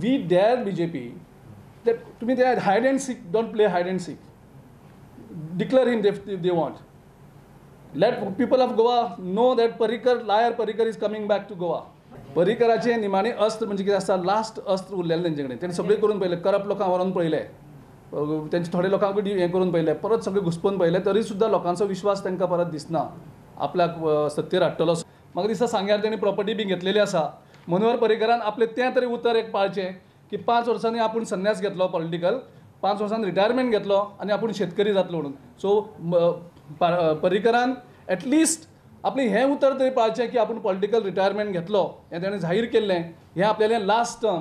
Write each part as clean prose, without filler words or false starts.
we dare BJP that to me they are hide and seek, don't play hide and seek. Declare him if they want. Let people of Goa know that Parrikar is coming back to Goa. पर्रीकराचे निमाणे अस्त्र म्हणजे कितें आसा, last अस्त्र उरलेलें तेंचे कडेन. तेणें सगळें करून पळयलें, करप्ट लोकांक व्हरून पळयलें, तेंचे थोडे लोकांक हें करून पळयलें, परत सगळें घुस्पून पळयलें, तरी सुद्दां लोकांचो विश्वास तांकां परत दिसना आपल्याक सत्तेर हाडटलो. म्हाका दिसता सांग्यार तेणी प्रॉपर्टी बी घेतलेली आसा. मनोहर पर्रीकरान आपलें तें तरी उतर एक पाळचें की 5 वर्सांनी आपूण संन्यास घेतलो पॉलिटिकल, 5 वर्सांनी रिटायरमेंट घेतलो आनी आपूण शेतकरी जातलो म्हणून. सो पर्रीकरान एटलिस्ट आपली हें उतर तरी पाळचें की आपूण पॉलिटिकल रिटायरमेंट घेतलो, हें ताणें जाहीर केल्लें. हें आपल्यालें लास्ट टर्म.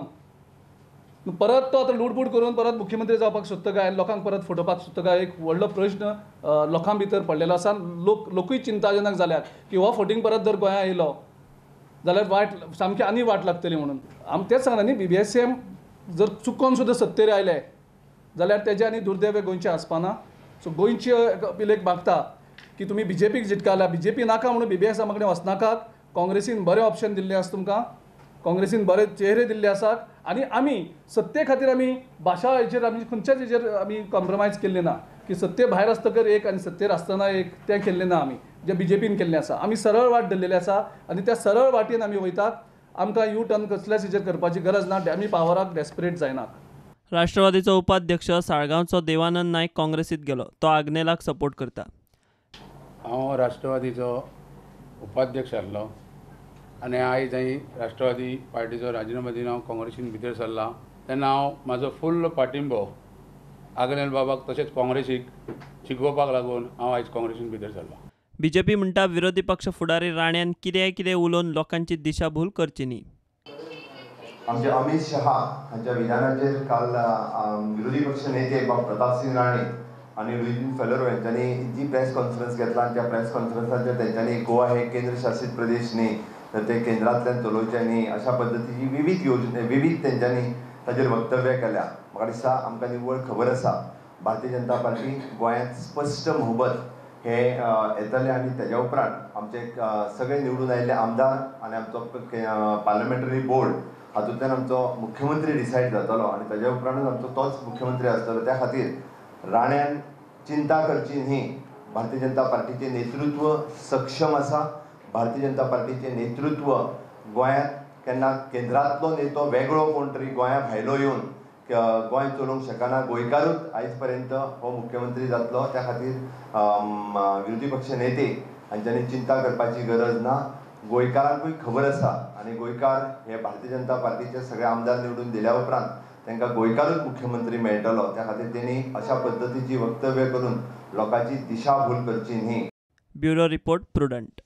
परत तो आतां लुडबूड करून परत मुख्यमंत्री जावपाक सोदता काय, लोकांक परत फटोवपाक सोदता काय, एक व्हडलो प्रश्न लोकां भितर पडलेलो आसा. लोकूय चिंताजनक जाल्यात की हो फोटींग परत जर गोंयांत येयलो जाल्यार वायट, सामकी आनी वाट लागतली म्हणून. तेच सांगना न्ही, BBSM जर चुकोन सुद्दां सत्तेर आयले जाल्यार तेजे आनी दुर्दैव गोंयचे आसपाना. सो गोंयची अपील एक मागता की तुमी BJPक जिटकाला, BJP नाका म्हणून BBSM कडेन वचनाकात. काँग्रेसीन बरें ऑप्शन दिल्लें आसा तुमकां, काँग्रेसीन बरे चेहरे दिल्ले आसात आनी आमी सत्ते खातीर आमी भाशा हेचेर आमी खंयच्याच हेचेर आमी कॉम्प्रमायज केल्ले ना की सत्ते भायर आसतकर एक आनी सत्तेर आसतना एक, तें केल्लें ना आमी, जें BJPन केल्लें आसा. आमी सरळ वाट धरलेली आसा आनी त्या सरळ वाटेन आमी वयतात. आमकां यू टर्न कसल्याच हेचेर करपाची गरज ना. आमी पावराक डेस्परेट जायनात. राष्ट्रवादीचो उपाध्यक्ष साळगांवचो देवानंद नायक काँग्रेसीत गेलो. तो आग्नेलाक सपोर्ट करता. हांव राष्ट्रवादीचो उपाध्यक्ष आसलो आनी आयज हांवें राष्ट्रवादी पार्टीचो राजिनामा दिवन हांव काँग्रेसीन भितर सरला. तेन्ना हांव म्हाजो फुल्ल पाठिंबो आग्नेल बाबाक तशेंच काँग्रेसीक शिकोवपाक लागून हांव आयज काँग्रेसीन भितर सरला. BJP म्हणटा विरोधी पक्ष फुडारी राण्यान कितें उलोवन लोकांची दिशाभूल करची न्ही. आमचे अमित शहा हांच्या विधानाचेर काल विरोधी पक्ष नेते प्रताप सिंग राणे आणि रुईन फेलरो यांच्यानी जी प्रेस कॉन्फरन्स घेतला आणि त्या प्रेस कॉन्फरन्साचेर त्यांच्यानी गोवा हे केंद्र शासित प्रदेश न्ही तर ते केंद्रांतल्यान चलोवचे न्ही अशा पद्दतीची विविध त्यांच्यानी ताचेर वक्तव्य केल्या. म्हाका दिसता आमकां निव्वळ खबर आसा भारतीय जनता पार्टी गोंयांत स्पश्ट मोहबत हे येतले आनी तेज्या उपरांत आमचे सगळे निवडून आयिल्ले आमदार आनी आमचो पार्लमेंटरी बोर्ड हातूंतल्यान आमचो मुख्यमंत्री डिसायड जातलो आनी तेज्या उपरांतूच आमचो तोच मुख्यमंत्री आसतलो. त्या खातीर राण्यान चिंता करची न्ही. भारतीय जनता पार्टीचे नेतृत्व सक्षम आसा. भारतीय जनता पार्टीचे नेतृत्व गोंयांत केन्ना केंद्रांतलो नेतो वेगळो कोण तरी गोंया भायलो येवन गोंय चलोवंक शकना. गोंयकारूच आयज पर्यंत हो मुख्यमंत्री जातलो. त्या खातीर विरोधी पक्ष नेते हांच्यांनी चिंता करपाची गरज ना. गोंयकारांकूय खबर आसा आनी गोंयकार हे भारतीय जनता पार्टीचे सगळे आमदार निवडून दिल्या उपरांत तांकां गोंयकारूच मुख्यमंत्री मेळटलो. त्या खातीर तेणी अशा पद्दतीची वक्तव्य करून लोकांची दिशाभूल करची न्ही. Bureau report prudent.